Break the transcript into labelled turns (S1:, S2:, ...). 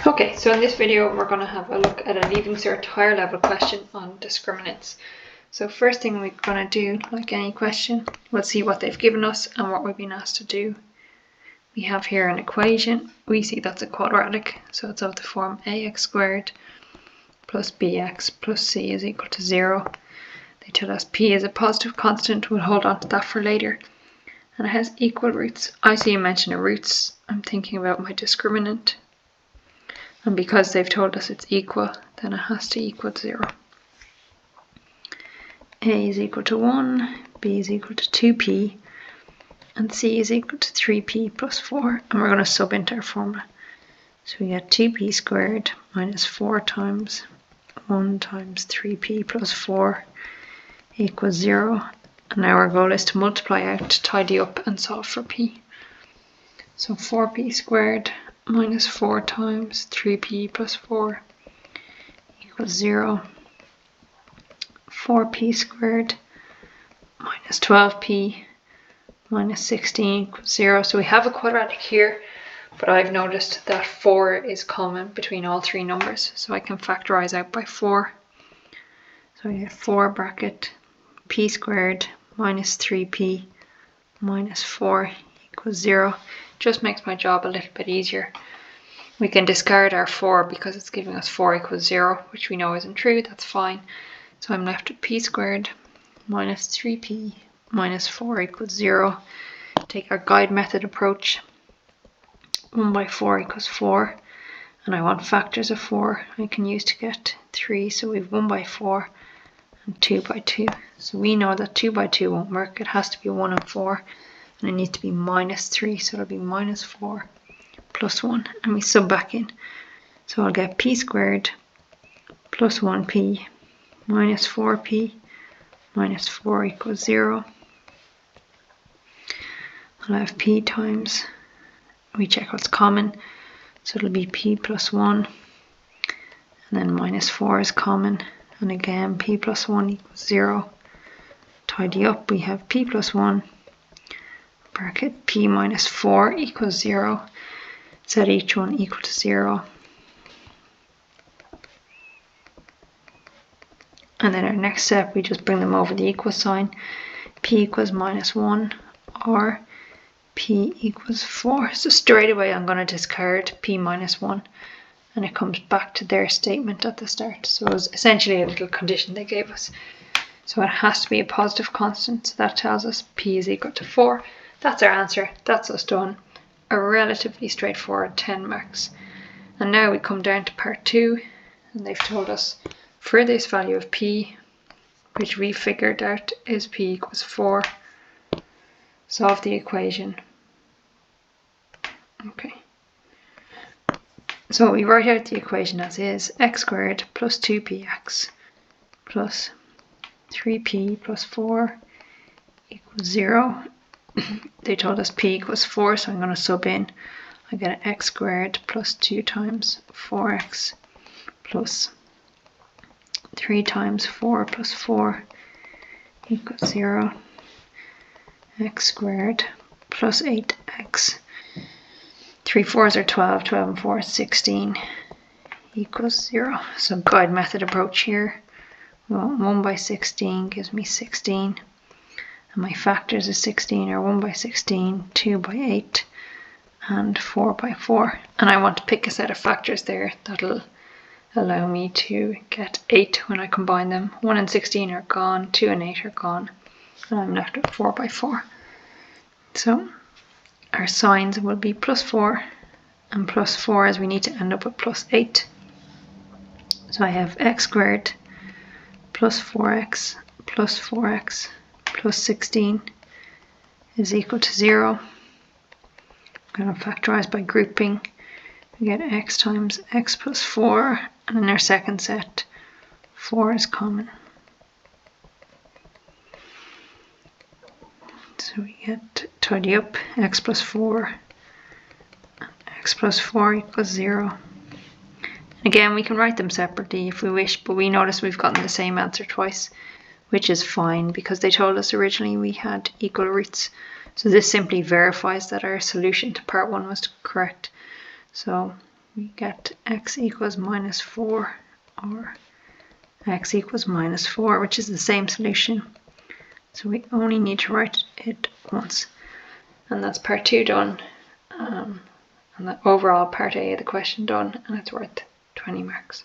S1: Okay, so in this video we're going to have a look at a Leaving Cert higher level question on discriminants. So first thing we're going to do, like any question, we'll see what they've given us and what we've been asked to do. We have here an equation. We see that's a quadratic, so it's of the form ax squared plus bx plus c is equal to 0. They tell us p is a positive constant. We'll hold on to that for later. And it has equal roots. I see you mention the roots. I'm thinking about my discriminant. And because they've told us it's equal, then it has to equal 0. A is equal to 1, B is equal to 2p, and C is equal to 3p plus 4. And we're going to sub into our formula. So we get 2p squared minus 4 times 1 times 3p plus 4 equals 0. And now our goal is to multiply out, to tidy up and solve for p. So 4p squared minus 4 times 3p plus 4 equals 0. 4p squared minus 12p minus 16 equals 0. So we have a quadratic here, but I've noticed that 4 is common between all three numbers, so I can factorize out by 4. So I get 4 bracket p squared minus 3p minus 4 equals 0. Just makes my job a little bit easier. We can discard our 4 because it's giving us 4 equals 0, which we know isn't true. That's fine. So I'm left with p squared minus 3p minus 4 equals 0. Take our guide method approach. 1 by 4 equals 4. And I want factors of 4 I can use to get 3. So we have 1 by 4 and 2 by 2. So we know that 2 by 2 won't work. It has to be 1 and 4. And it needs to be minus 3, so it'll be minus 4 plus 1, and we sub back in. So I'll get p squared plus 1p minus 4p minus 4 equals 0. I'll have p times, we check what's common, so it'll be p plus 1, and then minus 4 is common, and again p plus 1 equals 0. Tidy up, we have p plus 1 bracket p minus 4 equals 0. Set each one equal to 0. And then our next step, we just bring them over the equal sign. P equals minus 1 or p equals 4. So straight away I'm going to discard p minus 1, and it comes back to their statement at the start. So it was essentially a little condition they gave us. So it has to be a positive constant. So that tells us p is equal to 4. That's our answer. That's us done. A relatively straightforward 10 marks. And now we come down to part 2, and they've told us for this value of p, which we figured out is p equals 4, solve the equation. Okay. So we write out the equation as is: x squared plus 2px plus 3p plus 4 equals 0. They told us p equals 4, so I'm going to sub in. I get an x squared plus 2 times 4x plus 3 times 4 plus 4 equals 0. X squared plus 8x. 3 4s are 12, 12 and 4 is 16 equals 0. So guide method approach here. We want 1 by 16 gives me 16. And my factors of 16 are 1 by 16, 2 by 8, and 4 by 4. And I want to pick a set of factors there that'll allow me to get 8 when I combine them. 1 and 16 are gone, 2 and 8 are gone, and I'm left with 4 by 4. So our signs will be plus 4 and plus 4, as we need to end up with plus 8. So I have x squared plus 4x plus 4x plus 16 is equal to 0. I'm going to factorize by grouping. We get x times x plus 4, and in our second set 4 is common. So we get, tidy up, x plus 4 and x plus 4 equals 0. Again, we can write them separately if we wish, but we notice we've gotten the same answer twice, which is fine because they told us originally we had equal roots. So this simply verifies that our solution to part 1 was correct. So we get x equals minus 4 or x equals minus 4, which is the same solution. So we only need to write it once. And that's part 2 done. And the overall part A of the question done, and it's worth 20 marks.